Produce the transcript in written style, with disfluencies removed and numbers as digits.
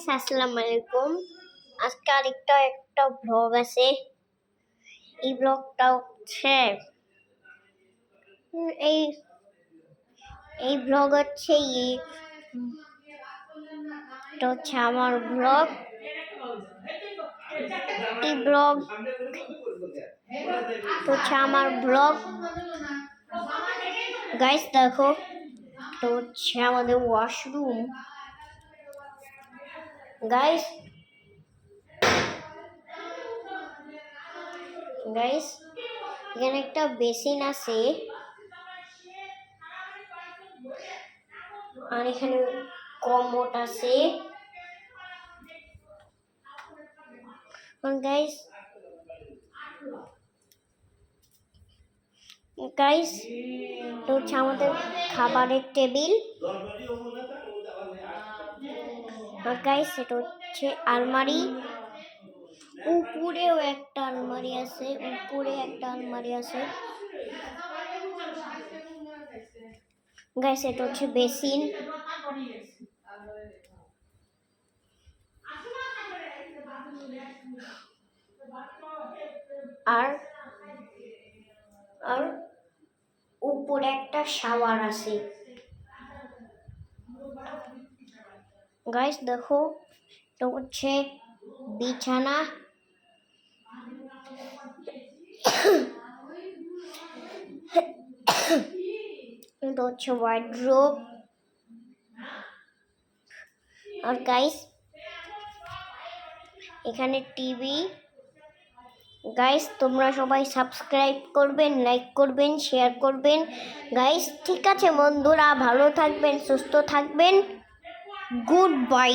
আসসালামু আলাইকুম। আজকে আরেকটা ব্লগ আছে। এই ব্লগটা হচ্ছে এই এই ব্লগ হচ্ছে এটা হচ্ছে আমার ব্লগ। এই ব্লগ হচ্ছে আমার ব্লগ। গাইস দেখো, তো হচ্ছে আমাদের ওয়াশরুম। গাইস এখানে একটা বেসিন আছে আর এখানে কমোড আছে। গাইস এটা হচ্ছে আমাদের খাবারের টেবিল। আর গাইস এটা হচ্ছে আলমারি। উপরে একটা আলমারি আছে। গাইস এটা হচ্ছে বেসিন। আর আর উপরে একটা শাওয়ার আছে। গাইস দেখো, এটা হচ্ছে বিছানা। এটা হচ্ছে ওয়ার্ড্রোব। আর গাইস এখানে টিভি। গাইস তোমরা সবাই সাবস্ক্রাইব করবেন, লাইক করবেন, শেয়ার করবেন। গাইস ঠিক আছে বন্ধুরা, ভালো থাকবেন, সুস্থ থাকবেন। Good bye.